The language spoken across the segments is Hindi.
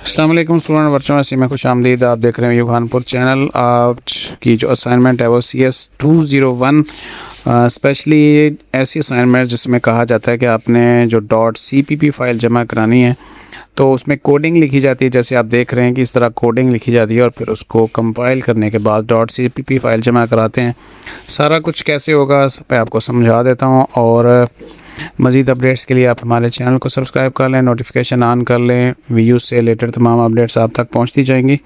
अस्सलाम वालेकुम स्टूडेंट बच्चों में खुश आमदीद। आप देख रहे हैं यूखानपुर चैनल। आज की जो असाइनमेंट है वो CS201 स्पेशली ऐसी असाइनमेंट जिसमें कहा जाता है कि आपने जो .cpp फ़ाइल जमा करानी है तो उसमें कोडिंग लिखी जाती है। जैसे आप देख रहे हैं कि इस तरह कोडिंग लिखी जाती है और फिर उसको कंपाइल करने के बाद .cpp फ़ाइल जमा कराते हैं। सारा कुछ कैसे होगा मैं आपको समझा देता हूँ, और मज़ीद अपडेट्स के लिए आप हमारे चैनल को सब्सक्राइब कर लें, नोटिफिकेशन ऑन कर लें। वीडियो से रिलेटेड तमाम अपडेट्स आप तक पहुंचती जाएंगी।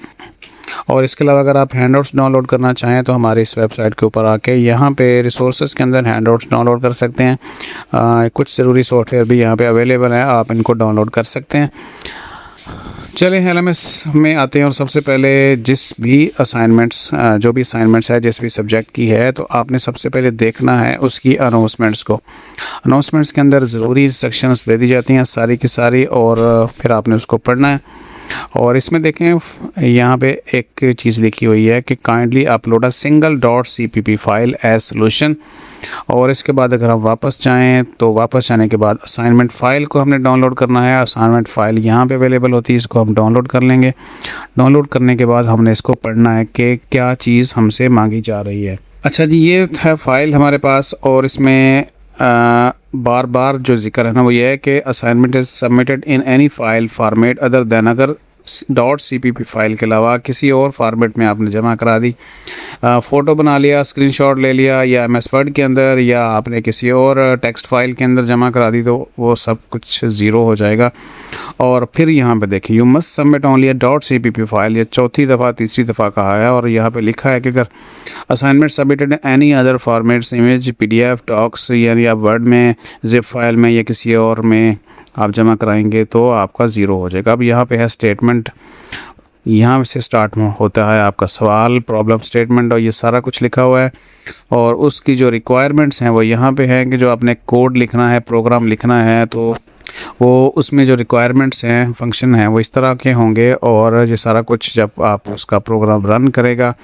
और इसके अलावा अगर आप हैंडआउट्स डाउनलोड करना चाहें तो हमारे इस वेबसाइट के ऊपर आके यहाँ पे रिसोर्सेज के अंदर हैंडआउट्स डाउनलोड कर सकते हैं। कुछ ज़रूरी सॉफ्टवेयर भी यहाँ पे अवेलेबल है, आप इनको डाउनलोड कर सकते हैं। चलें LMS में आते हैं और सबसे पहले जो भी असाइनमेंट्स है जिस भी सब्जेक्ट की है तो आपने सबसे पहले देखना है उसकी अनाउंसमेंट्स को। अनाउंसमेंट्स के अंदर ज़रूरी इंस्ट्रक्शंस दे दी जाती हैं सारी की सारी, और फिर आपने उसको पढ़ना है। और इसमें देखें यहाँ पे एक चीज़ लिखी हुई है कि kindly upload a single .cpp file as solution. और इसके बाद अगर हम वापस जाएं तो वापस जाने के बाद असाइनमेंट फ़ाइल को हमने डाउनलोड करना है। असाइनमेंट फ़ाइल यहाँ पे अवेलेबल होती है, इसको हम डाउनलोड कर लेंगे। डाउनलोड करने के बाद हमने इसको पढ़ना है कि क्या चीज़ हमसे मांगी जा रही है। अच्छा जी, ये है फ़ाइल हमारे पास, और इसमें बार बार जो जिक्र है ना वो ये है कि assignment is submitted in any file format other than, अगर .cpp फ़ाइल के अलावा किसी और फॉर्मेट में आपने जमा करा दी, फ़ोटो बना लिया, स्क्रीनशॉट ले लिया, या MS वर्ड के अंदर, या आपने किसी और टेक्स्ट फाइल के अंदर जमा करा दी, तो वो सब कुछ ज़ीरो हो जाएगा। और फिर यहाँ पे देखिए you must submit only a .cpp file, ये चौथी दफ़ा तीसरी दफ़ा कहा है। और यहाँ पे लिखा है कि अगर assignment submitted any other formats image PDF docs, यानी आप वर्ड में, ज़िप फाइल में या किसी और में आप जमा कराएंगे तो आपका ज़ीरो हो जाएगा। अब यहाँ पे है स्टेटमेंट, यहाँ से स्टार्ट होता है आपका सवाल, प्रॉब्लम स्टेटमेंट, और ये सारा कुछ लिखा हुआ है। और उसकी जो रिक्वायरमेंट्स हैं वो यहाँ पे हैं कि जो आपने कोड लिखना है, प्रोग्राम लिखना है, तो वो उसमें जो रिक्वायरमेंट्स हैं, फंक्शन हैं, वो इस तरह के होंगे। और ये सारा कुछ जब आप उसका प्रोग्राम रन करेगा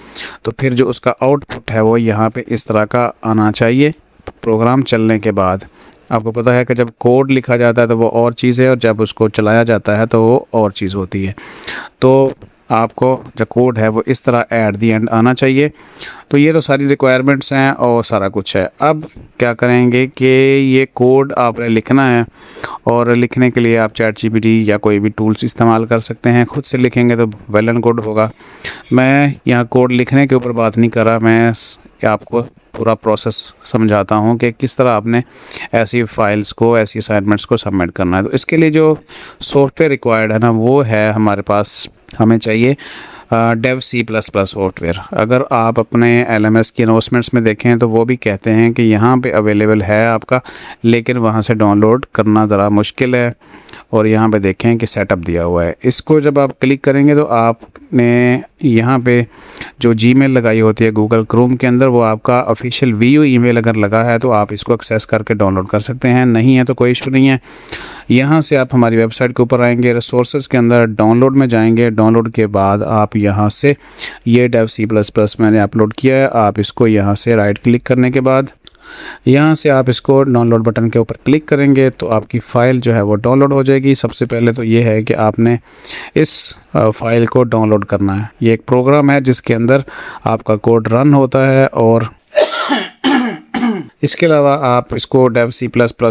तो फिर जो उसका आउटपुट है वो यहाँ पे इस तरह का आना चाहिए प्रोग्राम चलने के बाद। आपको पता है कि जब कोड लिखा जाता है तो वो और चीज़ है, और जब उसको चलाया जाता है तो वो और चीज़ होती है। तो आपको जो कोड है वो इस तरह एट दी एंड आना चाहिए। तो ये तो सारी रिक्वायरमेंट्स हैं और सारा कुछ है। अब क्या करेंगे कि ये कोड आपने लिखना है, और लिखने के लिए आप ChatGPT या कोई भी टूल्स इस्तेमाल कर सकते हैं। खुद से लिखेंगे तो वेल एंड गुड होगा। मैं यहाँ कोड लिखने के ऊपर बात नहीं कर रहा, मैं आपको पूरा प्रोसेस समझाता हूँ कि किस तरह आपने ऐसी फाइल्स को, ऐसी असाइनमेंट्स को सबमिट करना है। तो इसके लिए जो सॉफ्टवेयर रिक्वायर्ड है ना वो है हमारे पास, हमें चाहिए डेव C++ सॉफ्टवेयर। अगर आप अपने LMS की अनाउंसमेंट्स में देखें तो वो भी कहते हैं कि यहाँ पे अवेलेबल है आपका, लेकिन वहाँ से डाउनलोड करना ज़रा मुश्किल है। और यहाँ पे देखें कि सेटअप दिया हुआ है। इसको जब आप क्लिक करेंगे तो आपने यहाँ पे जो Gmail लगाई होती है गूगल क्रोम के अंदर, वो आपका ऑफिशियल VU ईमेल अगर लगा है तो आप इसको एक्सेस करके डाउनलोड कर सकते हैं। नहीं है तो कोई इशू नहीं है। यहाँ से आप हमारी वेबसाइट के ऊपर आएंगे, रिसोर्सेज के अंदर डाउनलोड में जाएंगे। डाउनलोड के बाद आप यहाँ से ये डेव C++ मैंने अपलोड किया है, आप इसको यहाँ से राइट क्लिक करने के बाद यहाँ से आप इसको डाउनलोड बटन के ऊपर क्लिक करेंगे तो आपकी फ़ाइल जो है वो डाउनलोड हो जाएगी। सबसे पहले तो ये है कि आपने इस फ़ाइल को डाउनलोड करना है। ये एक प्रोग्राम है जिसके अंदर आपका कोड रन होता है, और इसके अलावा आप इसको डेव C++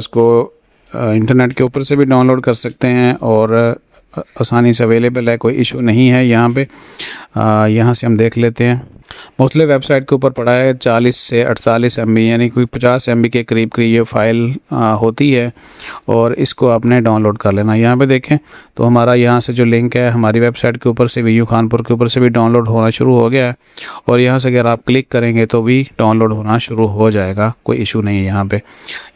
को इंटरनेट के ऊपर से भी डाउनलोड कर सकते हैं, और आसानी से अवेलेबल है, कोई इशू नहीं है। यहाँ पे यहाँ से हम देख लेते हैं। मुख्तलिफ वेबसाइट के ऊपर पड़ा है 40 से 48 MB, यानी कोई 50 MB के करीब ये फ़ाइल होती है, और इसको आपने डाउनलोड कर लेना। यहाँ पे देखें तो हमारा यहाँ से जो लिंक है हमारी वेबसाइट के ऊपर से भी, यूखानपुर के ऊपर से भी डाउनलोड होना शुरू हो गया है। और यहाँ से अगर आप क्लिक करेंगे तो भी डाउनलोड होना शुरू हो जाएगा, कोई इशू नहीं है। यहाँ पे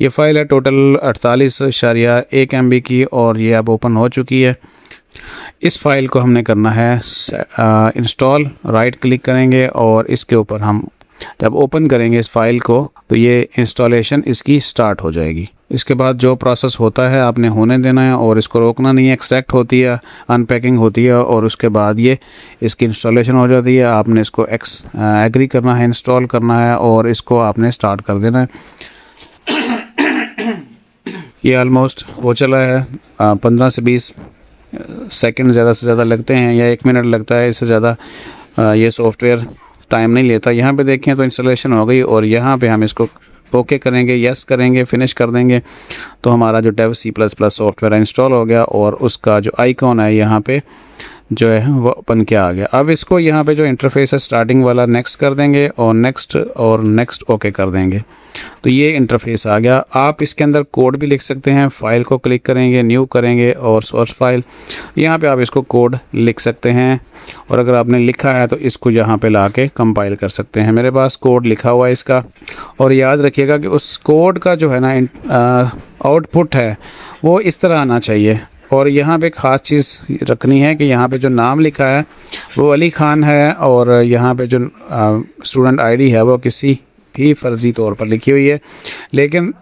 ये फ़ाइल है टोटल 48.1 MB की, और ये अब ओपन हो चुकी है। इस फाइल को हमने करना है इंस्टॉल। राइट क्लिक करेंगे और इसके ऊपर हम जब ओपन करेंगे इस फाइल को तो ये इंस्टॉलेशन इसकी स्टार्ट हो जाएगी। इसके बाद जो प्रोसेस होता है आपने होने देना है, और इसको रोकना नहीं है। एक्सट्रैक्ट होती है, अनपैकिंग होती है, और उसके बाद ये इसकी इंस्टॉलेशन हो जाती है। आपने इसको एग्री करना है, इंस्टॉल करना है, और इसको आपने स्टार्ट कर देना है। ये ऑलमोस्ट हो चला है 15 से 20 सेकंड ज़्यादा से ज़्यादा लगते हैं या 1 मिनट लगता है, इससे ज़्यादा ये सॉफ्टवेयर टाइम नहीं लेता। यहाँ पे देखें तो इंस्टॉलेशन हो गई और यहाँ पे हम इसको ओके करेंगे, यस करेंगे, फिनिश कर देंगे तो हमारा जो डेव C++ सॉफ्टवेयर इंस्टॉल हो गया और उसका जो आइकॉन है यहाँ पे जो है वो बन के आ गया। अब इसको यहाँ पे जो इंटरफेस है स्टार्टिंग वाला नेक्स्ट कर देंगे और नेक्स्ट ओके कर देंगे तो ये इंटरफेस आ गया। आप इसके अंदर कोड भी लिख सकते हैं, फाइल को क्लिक करेंगे, न्यू करेंगे और सोर्स फाइल, यहाँ पे आप इसको कोड लिख सकते हैं और अगर आपने लिखा है तो इसको यहाँ पे ला के कंपाइल कर सकते हैं। मेरे पास कोड लिखा हुआ है इसका, और याद रखिएगा कि उस कोड का जो है ना आउटपुट है वो इस तरह आना चाहिए। और यहाँ पे एक ख़ास चीज़ रखनी है कि यहाँ पे जो नाम लिखा है वो अली ख़ान है और यहाँ पे जो स्टूडेंट आईडी है वो किसी भी फर्जी तौर पर लिखी हुई है। लेकिन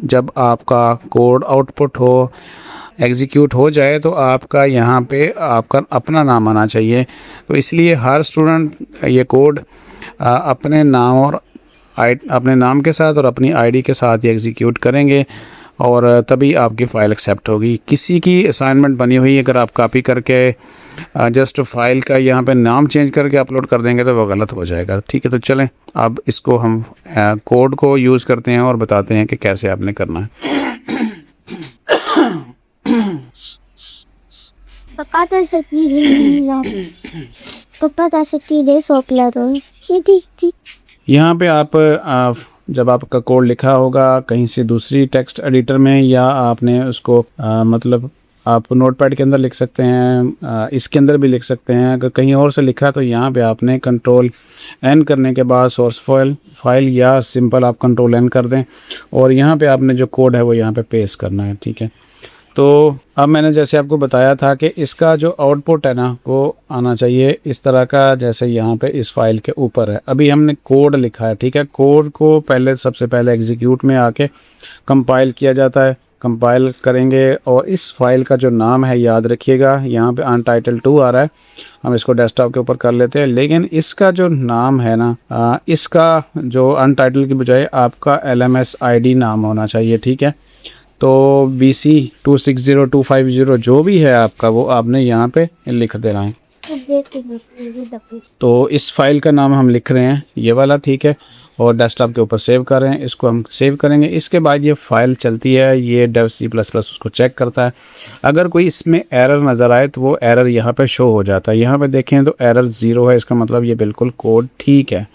जब आपका कोड आउटपुट हो, एग्जीक्यूट हो जाए तो आपका यहाँ पे आपका अपना नाम आना चाहिए। तो इसलिए हर स्टूडेंट ये कोड अपने नाम और अपने नाम के साथ और अपनी आईडी के साथ ही एग्जीक्यूट करेंगे और तभी आपकी फ़ाइल एक्सेप्ट होगी। किसी की असाइनमेंट बनी हुई अगर आप कॉपी करके जस्ट फाइल का यहाँ पे नाम चेंज करके अपलोड कर देंगे तो वो गलत हो जाएगा। ठीक है, तो चलें अब इसको हम कोड को यूज़ करते हैं और बताते हैं कि कैसे आपने करना है। यहाँ पे आप जब आपका कोड लिखा होगा कहीं से दूसरी टेक्स्ट एडिटर में या आपने उसको मतलब आप नोटपैड के अंदर लिख सकते हैं, इसके अंदर भी लिख सकते हैं। अगर कहीं और से लिखा तो यहाँ पे आपने कंट्रोल N करने के बाद सोर्स फाइल या सिंपल आप कंट्रोल N कर दें और यहाँ पे आपने जो कोड है वो यहाँ पे पेस्ट करना है। ठीक है, तो अब मैंने जैसे आपको बताया था कि इसका जो आउटपुट है ना वो आना चाहिए इस तरह का जैसे यहाँ पे इस फाइल के ऊपर है। अभी हमने कोड लिखा है, ठीक है, कोड को सबसे पहले एग्जीक्यूट में आके कंपाइल किया जाता है। कंपाइल करेंगे और इस फाइल का जो नाम है याद रखिएगा, यहाँ पे Untitled2 आ रहा है, हम इसको डेस्कटॉप के ऊपर कर लेते हैं। लेकिन इसका जो नाम है ना इसका जो अनटाइटल की बजाय आपका LMS ID नाम होना चाहिए। ठीक है, तो BC 260250 जो भी है आपका वो आपने यहाँ पे लिख देना है। तो इस फाइल का नाम हम लिख रहे हैं ये वाला, ठीक है, और डेस्कटॉप के ऊपर सेव कर रहे हैं। इसको हम सेव करेंगे। इसके बाद ये फ़ाइल चलती है, ये डेव C++ उसको चेक करता है। अगर कोई इसमें एरर नज़र आए तो वो एरर यहाँ पे शो हो जाता है। यहाँ पे देखें तो एरर 0 है, इसका मतलब ये बिल्कुल कोड ठीक है।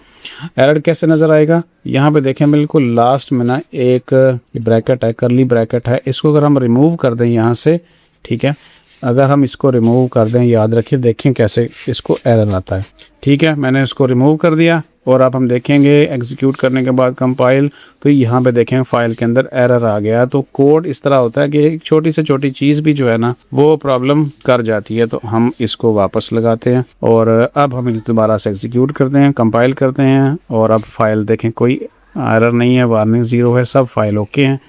एरर कैसे नज़र आएगा, यहाँ पे देखें बिल्कुल लास्ट में ना एक ब्रैकेट है, करली ब्रैकेट है, इसको अगर हम रिमूव कर दें यहाँ से, ठीक है, अगर हम इसको रिमूव कर दें, याद रखिए, देखें कैसे इसको एरर आता है। ठीक है, मैंने इसको रिमूव कर दिया और अब हम देखेंगे एग्जीक्यूट करने के बाद कंपाइल, तो यहाँ पे देखें फाइल के अंदर एरर आ गया। तो कोड इस तरह होता है कि एक छोटी से छोटी चीज़ भी जो है ना वो प्रॉब्लम कर जाती है। तो हम इसको वापस लगाते हैं और अब हम दोबारा से एग्जीक्यूट करते हैं, कंपाइल करते हैं और अब फाइल देखें कोई एरर नहीं है, वार्निंग 0 है, सब फाइल ओके हैं।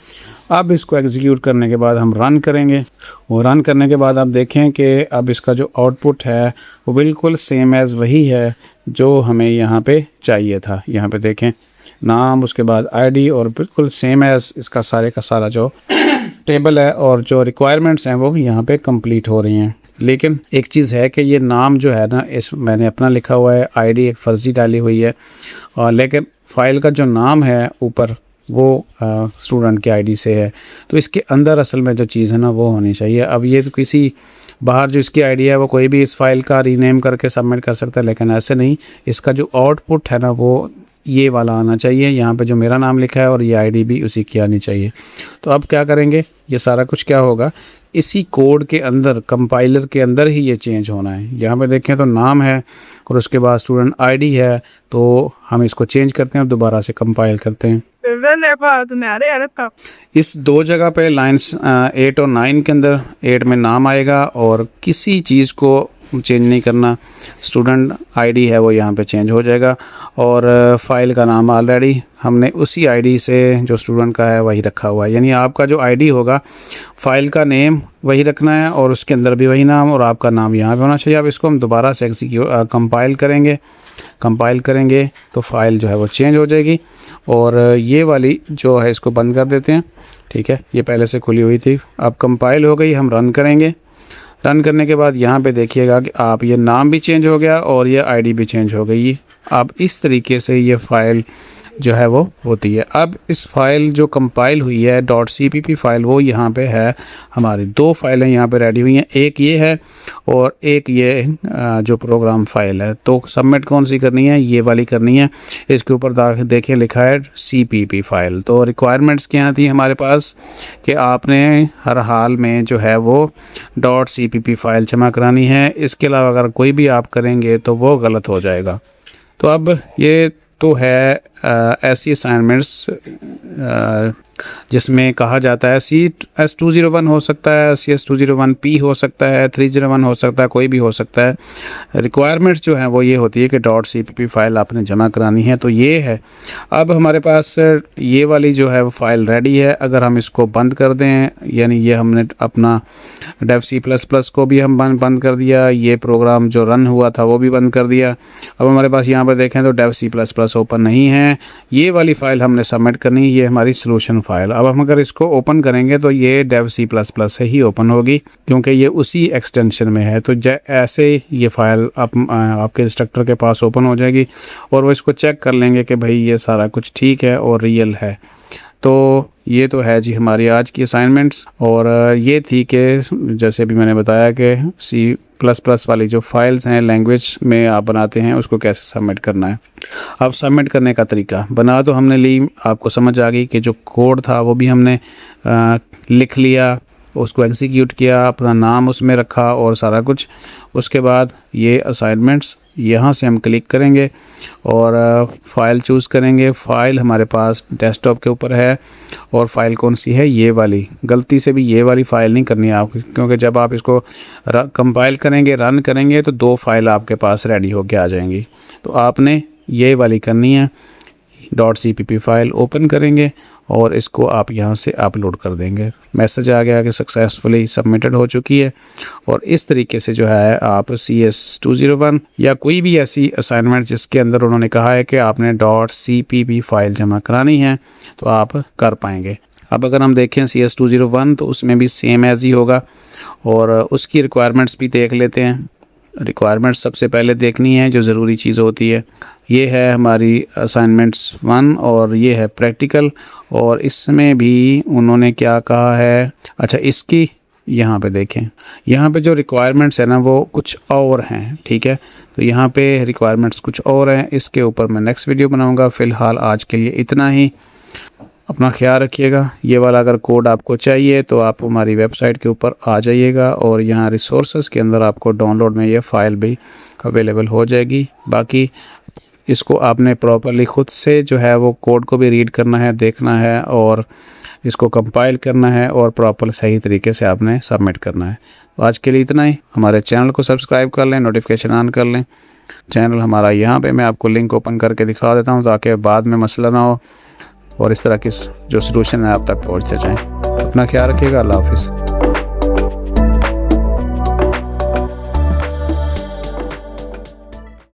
अब इसको एग्जीक्यूट करने के बाद हम रन करेंगे और रन करने के बाद आप देखें कि अब इसका जो आउटपुट है वो बिल्कुल सेम एज़ वही है जो हमें यहाँ पे चाहिए था। यहाँ पे देखें नाम, उसके बाद आईडी और बिल्कुल सेम एज़ इसका सारे का सारा जो टेबल है और जो रिक्वायरमेंट्स हैं वो यहाँ पे कंप्लीट हो रही हैं। लेकिन एक चीज़ है कि ये नाम जो है ना इस मैंने अपना लिखा हुआ है, आईडी एक फ़र्ज़ी डाली हुई है, और लेकिन फ़ाइल का जो नाम है ऊपर वो स्टूडेंट के आईडी से है। तो इसके अंदर असल में जो चीज़ है ना वो होनी चाहिए। अब ये तो किसी बाहर जो इसकी आईडी है वो कोई भी इस फाइल का रीनेम करके सबमिट कर सकता है, लेकिन ऐसे नहीं, इसका जो आउटपुट है ना वो ये वाला आना चाहिए। यहाँ पे जो मेरा नाम लिखा है और ये आईडी भी उसी की आनी चाहिए। तो अब क्या करेंगे, ये सारा कुछ क्या होगा, इसी कोड के अंदर कंपाइलर के अंदर ही ये चेंज होना है। यहाँ पे देखें तो नाम है और उसके बाद स्टूडेंट आईडी है, तो हम इसको चेंज करते हैं और दोबारा से कंपाइल करते हैं। इस दो जगह पे लाइंस 8 और 9 के अंदर 8 में नाम आएगा और किसी चीज़ को चेंज नहीं करना, स्टूडेंट आईडी है वो यहाँ पे चेंज हो जाएगा और फाइल का नाम ऑलरेडी हमने उसी आईडी से जो स्टूडेंट का है वही रखा हुआ है। यानी आपका जो आईडी होगा फाइल का नेम वही रखना है और उसके अंदर भी वही नाम और आपका नाम यहाँ पे होना चाहिए। अब इसको हम दोबारा से कंपाइल करेंगे तो फाइल जो है वो चेंज हो जाएगी और ये वाली जो है इसको बंद कर देते हैं। ठीक है, ये पहले से खुली हुई थी, अब कंपाइल हो गई, हम रन करेंगे रन करने के बाद यहाँ पे देखिएगा कि आप ये नाम भी चेंज हो गया और ये आईडी भी चेंज हो गई। अब इस तरीके से ये फ़ाइल जो है वो होती है। अब इस फाइल जो कंपाइल हुई है .cpp फ़ाइल, वो यहाँ पे है। हमारी 2 फाइलें यहाँ पे रेडी हुई हैं, एक ये है और एक ये जो प्रोग्राम फाइल है। तो सबमिट कौन सी करनी है? ये वाली करनी है। इसके ऊपर देखिए लिखा है cpp फ़ाइल। तो रिक्वायरमेंट्स क्या थी हमारे पास कि आपने हर हाल में जो है वो .cpp फ़ाइल जमा करानी है। इसके अलावा अगर कोई भी आप करेंगे तो वो गलत हो जाएगा। तो अब ये तो है ऐसी असाइनमेंट्स जिसमें कहा जाता है CS201 हो सकता है, CS201P हो सकता है, 301 हो सकता है, कोई भी हो सकता है। रिक्वायरमेंट्स जो है वो ये होती है कि .cpp फ़ाइल आपने जमा करानी है। तो ये है। अब हमारे पास ये वाली जो है वो फ़ाइल रेडी है। अगर हम इसको बंद कर दें, यानी ये हमने अपना डेव C++ को भी हम बंद कर दिया, ये प्रोग्राम जो रन हुआ था वो भी बंद कर दिया। अब हमारे पास यहाँ पर देखें तो डेव C++ ओपन नहीं है। ये वाली फ़ाइल हमने सबमिट करनी, ये हमारी सोल्यूशन फ़ाइल। अब हम अगर इसको ओपन करेंगे तो ये डेव C++ से ही ओपन होगी, क्योंकि ये उसी एक्सटेंशन में है। तो ऐसे ये फ़ाइल आपके इंस्ट्रक्टर के पास ओपन हो जाएगी और वो इसको चेक कर लेंगे कि भाई ये सारा कुछ ठीक है और रियल है। तो ये तो है जी हमारी आज की असाइनमेंट्स। और ये थी कि जैसे अभी मैंने बताया कि C++ वाली जो फाइल्स हैं लैंग्वेज में आप बनाते हैं, उसको कैसे सबमिट करना है। अब सबमिट करने का तरीका बना तो हमने ली, आपको समझ आ गई कि जो कोड था वो भी हमने लिख लिया, उसको एग्जीक्यूट किया, अपना नाम उसमें रखा और सारा कुछ। उसके बाद ये असाइनमेंट्स यहाँ से हम क्लिक करेंगे और फ़ाइल चूज़ करेंगे। फ़ाइल हमारे पास डेस्कटॉप के ऊपर है और फ़ाइल कौन सी है? ये वाली। गलती से भी ये वाली फ़ाइल नहीं करनी है आपको, क्योंकि जब आप इसको कंपाइल करेंगे, रन करेंगे तो 2 फाइल आपके पास रेडी होके आ जाएंगी। तो आपने ये वाली करनी है। .cpp फ़ाइल ओपन करेंगे और इसको आप यहाँ से अपलोड कर देंगे। मैसेज आ गया कि सक्सेसफुली सबमिटेड हो चुकी है। और इस तरीके से जो है आप CS201 या कोई भी ऐसी असाइनमेंट जिसके अंदर उन्होंने कहा है कि आपने .cpp फ़ाइल जमा करानी है, तो आप कर पाएंगे। अब अगर हम देखें CS201 तो उसमें भी सेम एज ही होगा और उसकी रिक्वायरमेंट्स भी देख लेते हैं। रिक्वायरमेंट्स सबसे पहले देखनी है जो ज़रूरी चीज़ होती है। ये है हमारी असाइनमेंट्स 1 और ये है प्रैक्टिकल। और इसमें भी उन्होंने क्या कहा है, अच्छा इसकी यहाँ पे देखें, यहाँ पे जो रिक्वायरमेंट्स है ना वो कुछ और हैं, ठीक है। तो यहाँ पे रिक्वायरमेंट्स कुछ और हैं, इसके ऊपर मैं नेक्स्ट वीडियो बनाऊँगा। फ़िलहाल आज के लिए इतना ही। अपना ख्याल रखिएगा। ये वाला अगर कोड आपको चाहिए तो आप हमारी वेबसाइट के ऊपर आ जाइएगा और यहाँ रिसोर्सेज के अंदर आपको डाउनलोड में ये फ़ाइल भी अवेलेबल हो जाएगी। बाकी इसको आपने प्रॉपर्ली ख़ुद से जो है वो कोड को भी रीड करना है, देखना है और इसको कंपाइल करना है और प्रॉपर सही तरीके से आपने सबमिट करना है। तो आज के लिए इतना ही। हमारे चैनल को सब्सक्राइब कर लें, नोटिफिकेशन ऑन कर लें। चैनल हमारा यहाँ पे मैं आपको लिंक ओपन करके दिखा देता हूँ ताकि बाद में मसला ना हो और इस तरह की जो सलूशन है आप तक पहुँचते जाएँ। अपना ख्याल रखिएगा। अल्लाह हाफ़िज़।